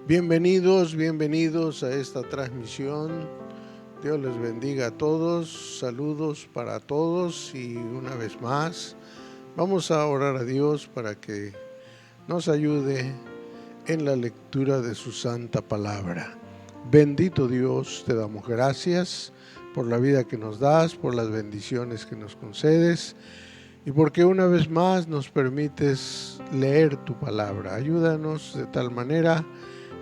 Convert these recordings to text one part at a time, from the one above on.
Bienvenidos a esta transmisión. Dios les bendiga a todos. Saludos para todos y una vez más vamos a orar a Dios para que nos ayude en la lectura de su santa palabra. Bendito Dios, te damos gracias por la vida que nos das, por las bendiciones que nos concedes y porque una vez más nos permites leer tu palabra. Ayúdanos de tal manera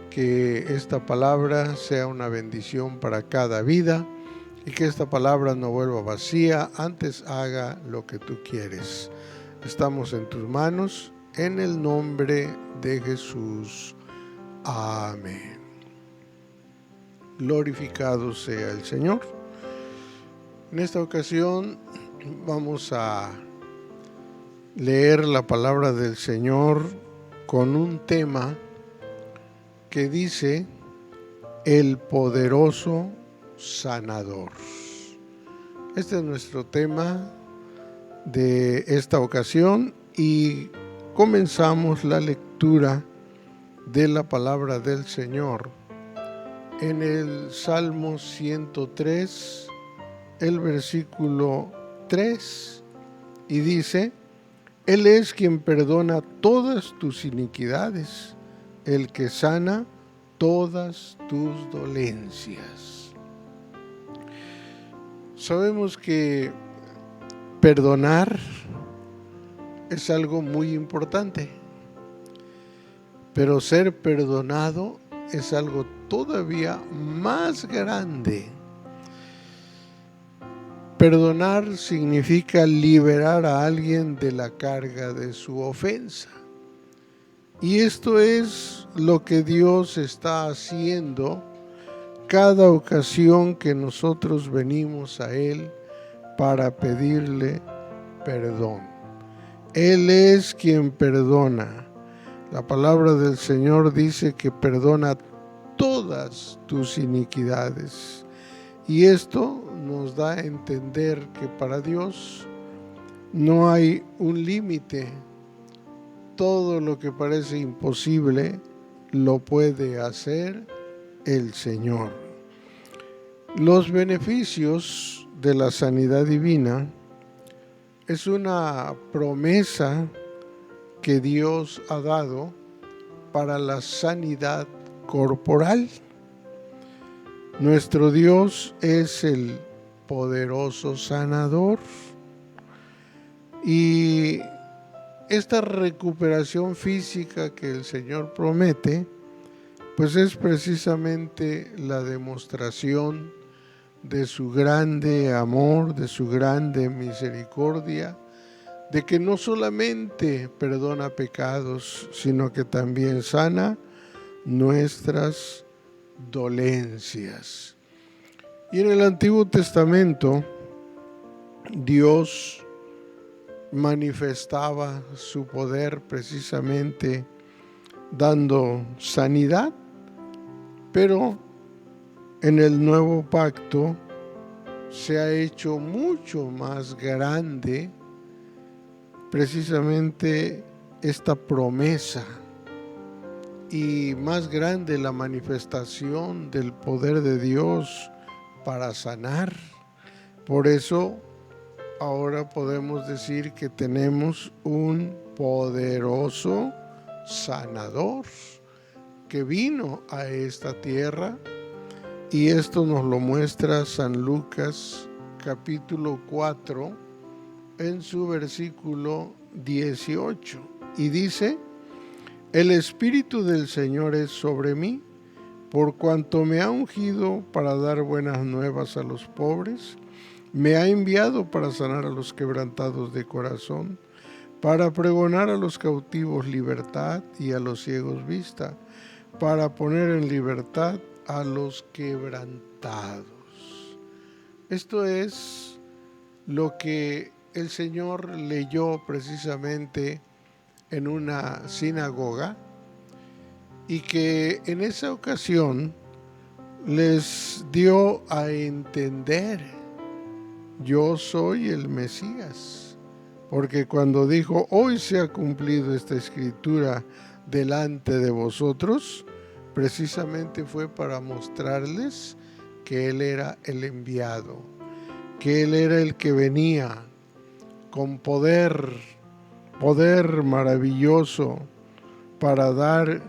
que esta palabra sea una bendición para cada vida y que esta palabra no vuelva vacía, antes haga lo que tú quieres. Estamos en tus manos, en el nombre de Jesús. Amén. Glorificado sea el Señor. En esta ocasión vamos a leer la palabra del Señor con un tema que dice el poderoso sanador. Este es nuestro tema de esta ocasión y comenzamos la lectura de la palabra del Señor en el Salmo 103, el versículo 3, y dice: Él es quien perdona todas tus iniquidades, el que sana todas tus dolencias. Sabemos que perdonar es algo muy importante, pero ser perdonado es algo todavía más grande. Perdonar significa liberar a alguien de la carga de su ofensa. Y esto es lo que Dios está haciendo cada ocasión que nosotros venimos a Él para pedirle perdón. Él es quien perdona. La palabra del Señor dice que perdona todas tus iniquidades. Y esto nos da a entender que para Dios no hay un límite. Todo lo que parece imposible lo puede hacer el Señor. Los beneficios de la sanidad divina es una promesa que Dios ha dado para la sanidad corporal. Nuestro Dios es el poderoso sanador y esta recuperación física que el Señor promete, pues es precisamente la demostración de su grande amor, de su grande misericordia, de que no solamente perdona pecados, sino que también sana nuestras dolencias. Y en el Antiguo Testamento, Dios manifestaba su poder precisamente dando sanidad, pero en el nuevo pacto se ha hecho mucho más grande precisamente esta promesa y más grande la manifestación del poder de Dios para sanar. Por eso ahora podemos decir que tenemos un poderoso sanador que vino a esta tierra, y esto nos lo muestra San Lucas capítulo 4 en su versículo 18, y dice: El Espíritu del Señor es sobre mí, por cuanto me ha ungido para dar buenas nuevas a los pobres. Me ha enviado para sanar a los quebrantados de corazón, para pregonar a los cautivos libertad y a los ciegos vista, para poner en libertad a los quebrantados. Esto es lo que el Señor leyó precisamente en una sinagoga, y que en esa ocasión les dio a entender: yo soy el Mesías. Porque cuando dijo: hoy se ha cumplido esta escritura delante de vosotros, precisamente fue para mostrarles que Él era el enviado, que Él era el que venía con poder maravilloso para dar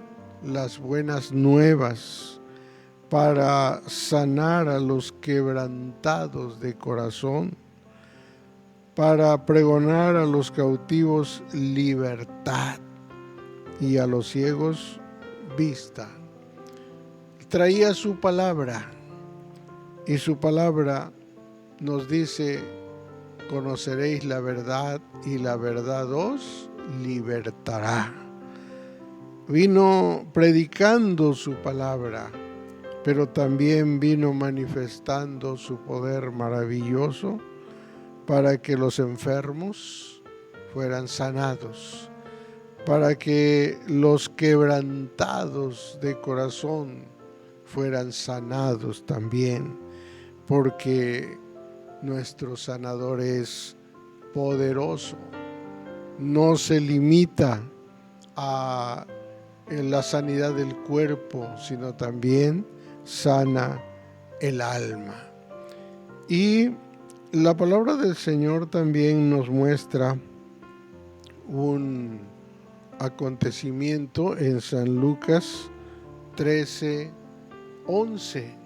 las buenas nuevas, para sanar a los quebrantados de corazón, para pregonar a los cautivos libertad y a los ciegos vista. Traía su palabra, y su palabra nos dice: conoceréis la verdad y la verdad os libertará. Vino predicando su palabra, pero también vino manifestando su poder maravilloso para que los enfermos fueran sanados, para que los quebrantados de corazón fueran sanados también, porque nuestro sanador es poderoso. No se limita a la sanidad del cuerpo, sino también sana el alma. Y la palabra del Señor también nos muestra un acontecimiento en San Lucas 13:11.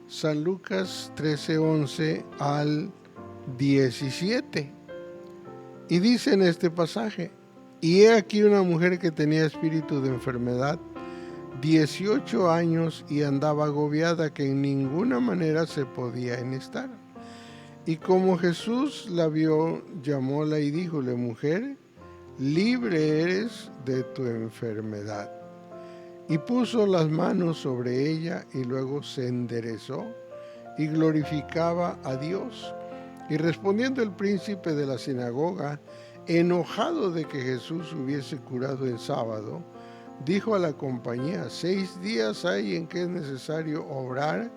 San Lucas 13:11 al 17. Y dice en este pasaje: y he aquí una mujer que tenía espíritu de enfermedad 18 años y andaba agobiada, que en ninguna manera se podía enhestar. Y como Jesús la vio, llamóla y díjole: mujer, libre eres de tu enfermedad. Y puso las manos sobre ella, y luego se enderezó y glorificaba a Dios. Y respondiendo el príncipe de la sinagoga, enojado de que Jesús hubiese curado en sábado, dijo a la compañía: 6 días hay en que es necesario obrar.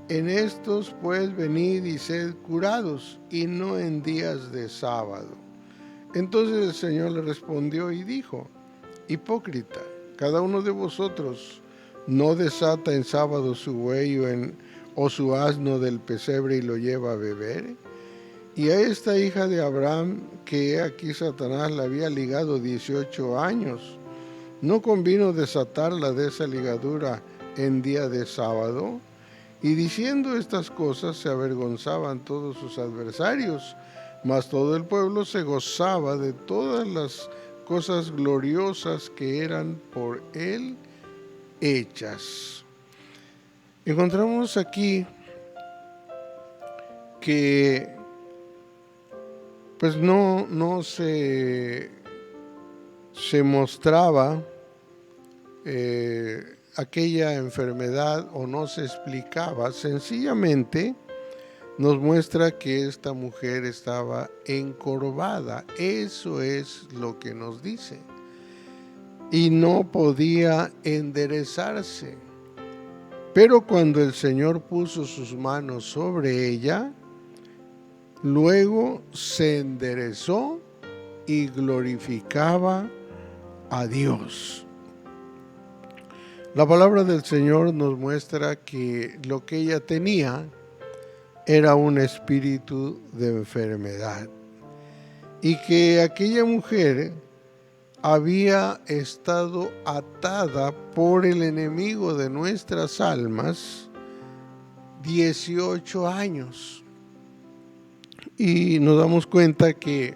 En estos pues venid y sed curados, y no en días de sábado. Entonces el Señor le respondió y dijo: hipócrita, cada uno de vosotros no desata en sábado su buey o su asno del pesebre y lo lleva a beber. Y a esta hija de Abraham, que aquí Satanás la había ligado 18 años, ¿no convino desatarla de esa ligadura en día de sábado? Y diciendo estas cosas se avergonzaban todos sus adversarios, mas todo el pueblo se gozaba de todas las cosas gloriosas que eran por él hechas. Encontramos aquí que pues no se mostraba aquella enfermedad, o no se explicaba. Sencillamente nos muestra que esta mujer estaba encorvada. Eso es lo que nos dice. Y no podía enderezarse. Pero cuando el Señor puso sus manos sobre ella, luego se enderezó y glorificaba a Dios. La palabra del Señor nos muestra que lo que ella tenía era un espíritu de enfermedad, y que aquella mujer había estado atada por el enemigo de nuestras almas 18 años. Y nos damos cuenta que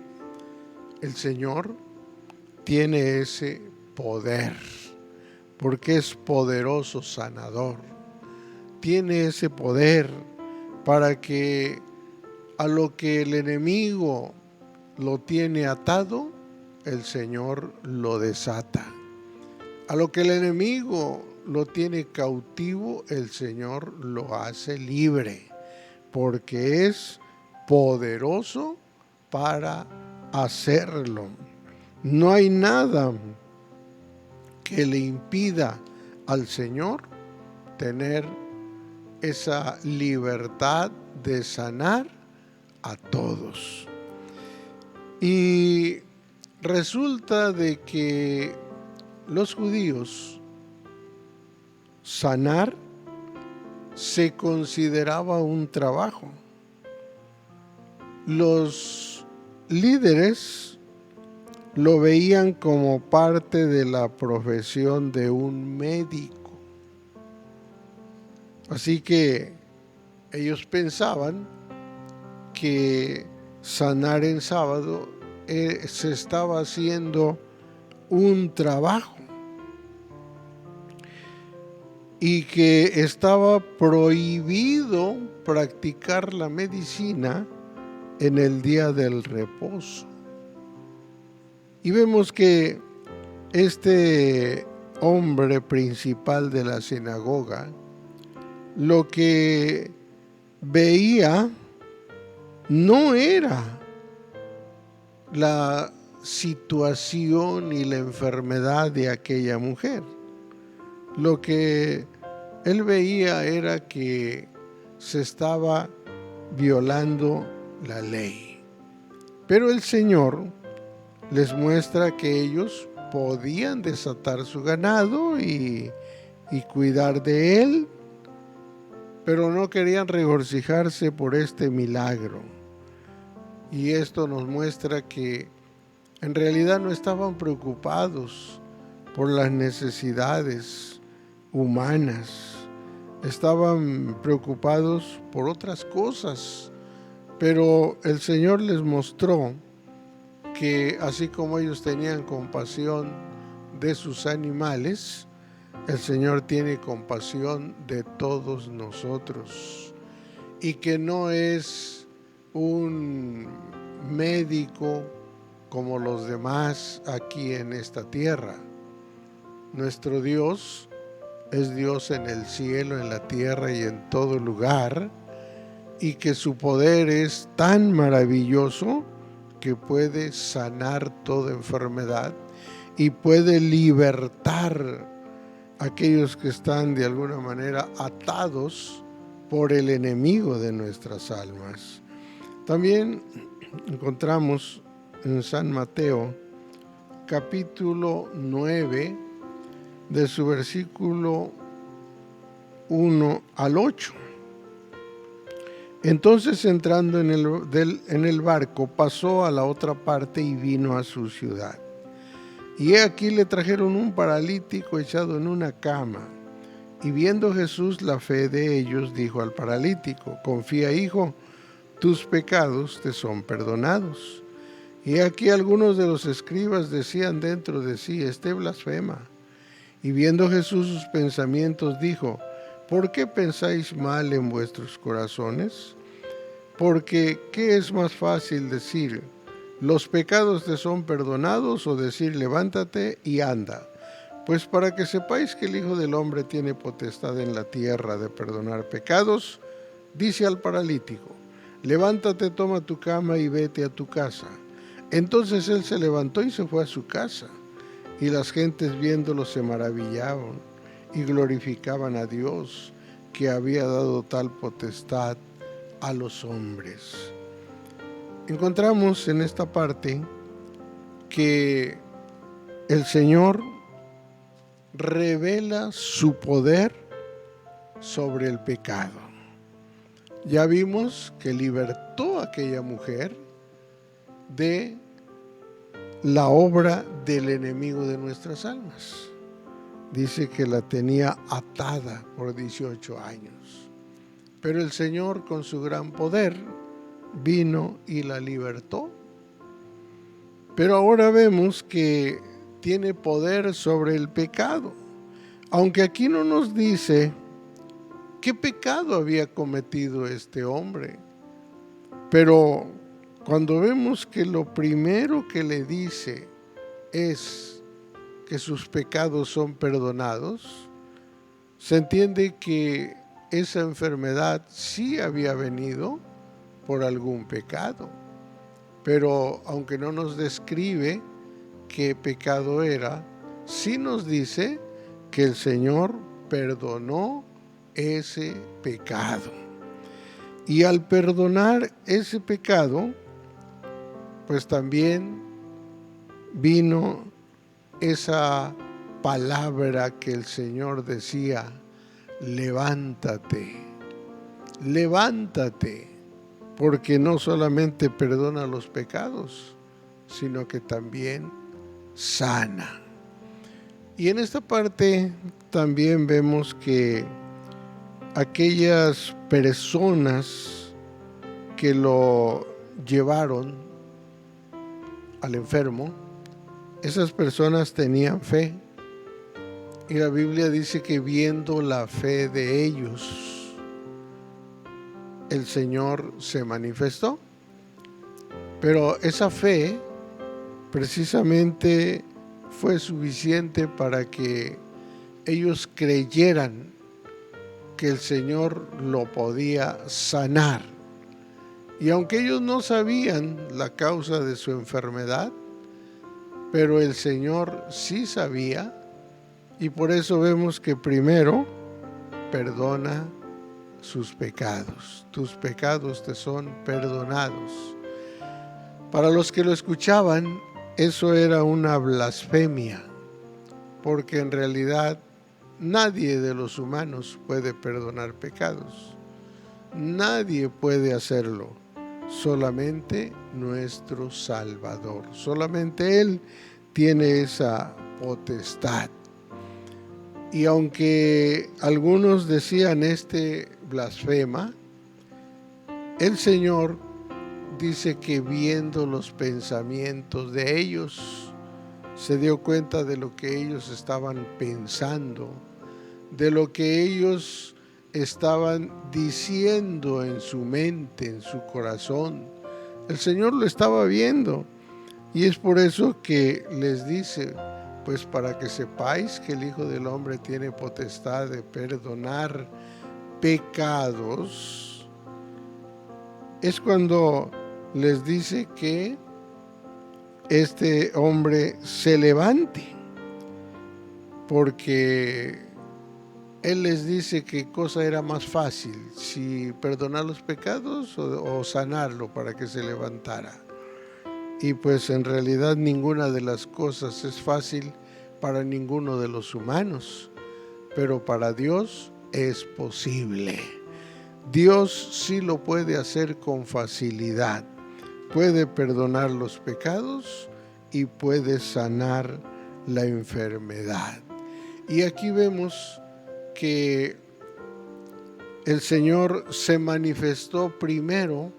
el Señor tiene ese poder, porque es poderoso sanador. Tiene ese poder para que a lo que el enemigo lo tiene atado, el Señor lo desata. A lo que el enemigo lo tiene cautivo, el Señor lo hace libre, porque es poderoso para hacerlo. No hay nada que le impida al Señor tener esa libertad de sanar a todos. Y resulta de que los judíos sanar se consideraba un trabajo. Los líderes lo veían como parte de la profesión de un médico. Así que ellos pensaban que sanar en sábado se estaba haciendo un trabajo y que estaba prohibido practicar la medicina en el día del reposo. Y vemos que este hombre principal de la sinagoga lo que veía no era la situación y la enfermedad de aquella mujer. Lo que él veía era que se estaba violando la ley. Pero el Señor les muestra que ellos podían desatar su ganado y cuidar de él, pero no querían regocijarse por este milagro. Y esto nos muestra que en realidad no estaban preocupados por las necesidades humanas, estaban preocupados por otras cosas, pero el Señor les mostró que así como ellos tenían compasión de sus animales, el Señor tiene compasión de todos nosotros, y que no es un médico como los demás aquí en esta tierra. Nuestro Dios es Dios en el cielo, en la tierra y en todo lugar, y que su poder es tan maravilloso que puede sanar toda enfermedad y puede libertar a aquellos que están de alguna manera atados por el enemigo de nuestras almas. También encontramos en San Mateo capítulo 9 de su versículo 1 al 8. Entonces, entrando en el barco, pasó a la otra parte y vino a su ciudad. Y he aquí le trajeron un paralítico echado en una cama. Y viendo Jesús la fe de ellos, dijo al paralítico: confía, hijo, tus pecados te son perdonados. Y aquí algunos de los escribas decían dentro de sí: este blasfema. Y viendo Jesús sus pensamientos, dijo: ¿por qué pensáis mal en vuestros corazones? Porque ¿qué es más fácil decir: los pecados te son perdonados, o decir: levántate y anda? Pues para que sepáis que el Hijo del Hombre tiene potestad en la tierra de perdonar pecados, dice al paralítico: levántate, toma tu cama y vete a tu casa. Entonces él se levantó y se fue a su casa. Y las gentes viéndolo se maravillaban y glorificaban a Dios, que había dado tal potestad a los hombres. Encontramos en esta parte que el Señor revela su poder sobre el pecado. Ya vimos que libertó a aquella mujer de la obra del enemigo de nuestras almas. Dice que la tenía atada por 18 años. Pero el Señor, con su gran poder, vino y la libertó. Pero ahora vemos que tiene poder sobre el pecado. Aunque aquí no nos dice qué pecado había cometido este hombre. Pero cuando vemos que lo primero que le dice es que sus pecados son perdonados, se entiende que esa enfermedad sí había venido por algún pecado. Pero aunque no nos describe qué pecado era, sí nos dice que el Señor perdonó ese pecado. Y al perdonar ese pecado, pues también vino esa palabra que el Señor decía levántate, levántate, porque no solamente perdona los pecados, sino que también sana. Y en esta parte también vemos que aquellas personas que lo llevaron al enfermo, esas personas tenían fe. Y la Biblia dice que viendo la fe de ellos, el Señor se manifestó. Pero esa fe precisamente fue suficiente para que ellos creyeran que el Señor lo podía sanar. Y aunque ellos no sabían la causa de su enfermedad, pero el Señor sí sabía, y por eso vemos que primero perdona sus pecados. Tus pecados te son perdonados. Para los que lo escuchaban, eso era una blasfemia, porque en realidad nadie de los humanos puede perdonar pecados. Nadie puede hacerlo, solamente nuestro Salvador. Solamente Él tiene esa potestad. Y aunque algunos decían blasfema, el Señor dice que viendo los pensamientos de ellos, se dio cuenta de lo que ellos estaban pensando, de lo que ellos estaban diciendo en su mente, en su corazón. El Señor lo estaba viendo, y es por eso que les dice, pues para que sepáis que el Hijo del Hombre tiene potestad de perdonar pecados. Es cuando les dice que este hombre se levante, porque Él les dice qué cosa era más fácil, si perdonar los pecados o sanarlo para que se levantara. Y pues en realidad ninguna de las cosas es fácil para ninguno de los humanos, pero para Dios es posible. Dios sí lo puede hacer con facilidad. Puede perdonar los pecados y puede sanar la enfermedad. Y aquí vemos que el Señor se manifestó primero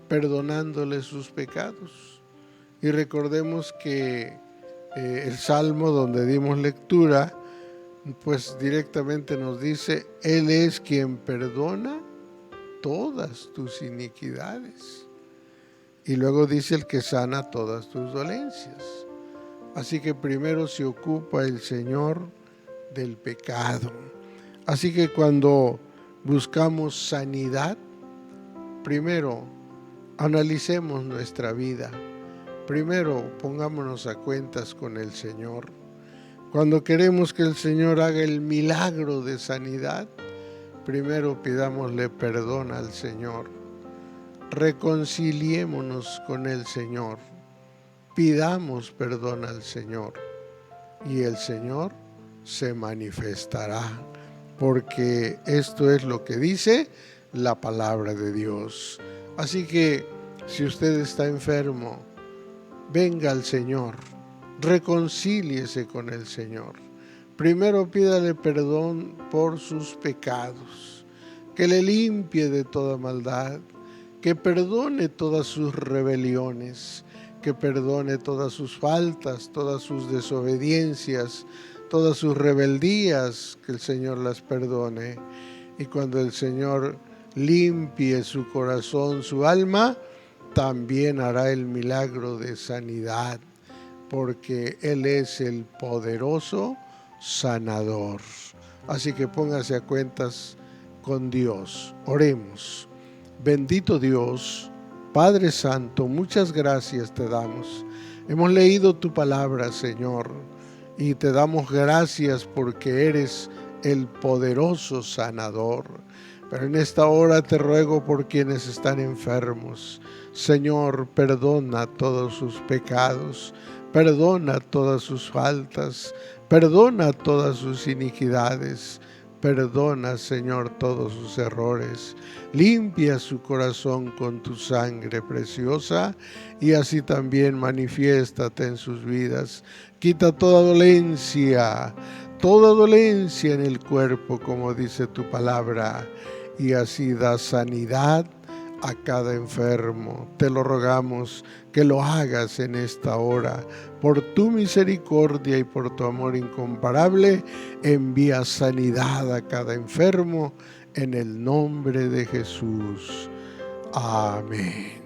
perdonándole sus pecados. Y recordemos que el Salmo donde dimos lectura, pues directamente nos dice, Él es quien perdona todas tus iniquidades. Y luego dice el que sana todas tus dolencias. Así que primero se ocupa el Señor del pecado. Así que cuando buscamos sanidad, primero analicemos nuestra vida. Primero pongámonos a cuentas con el Señor. Cuando queremos que el Señor haga el milagro de sanidad, primero pidámosle perdón al Señor. Reconciliémonos con el Señor. Pidamos perdón al Señor. Y el Señor se manifestará, porque esto es lo que dice la palabra de Dios. Así que si usted está enfermo, venga al Señor, reconcíliese con el Señor. Primero pídale perdón por sus pecados, que le limpie de toda maldad, que perdone todas sus rebeliones, que perdone todas sus faltas, todas sus desobediencias, todas sus rebeldías, que el Señor las perdone. Y cuando el Señor limpie su corazón, su alma, también hará el milagro de sanidad, porque Él es el poderoso sanador. Así que póngase a cuentas con Dios. Oremos. Bendito Dios, Padre Santo, muchas gracias te damos. Hemos leído tu palabra, Señor, y te damos gracias porque eres el poderoso sanador. Pero en esta hora te ruego por quienes están enfermos. Señor, perdona todos sus pecados, perdona todas sus faltas, perdona todas sus iniquidades, Perdona, Señor, todos sus errores. Limpia su corazón con tu sangre preciosa y así también manifiéstate en sus vidas. Quita toda dolencia en el cuerpo, como dice tu palabra, y así da sanidad a cada enfermo. Te lo rogamos que lo hagas en esta hora. Por tu misericordia y por tu amor incomparable, envía sanidad a cada enfermo en el nombre de Jesús. Amén.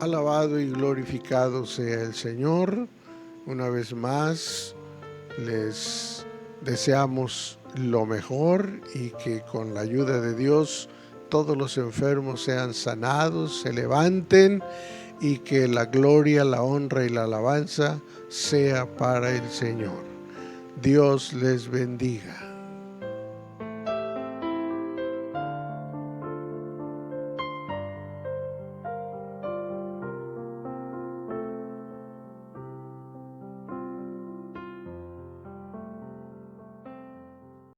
Alabado y glorificado sea el Señor. Una vez más, les deseamos lo mejor y que con la ayuda de Dios todos los enfermos sean sanados, se levanten y que la gloria, la honra y la alabanza sea para el Señor. Dios les bendiga.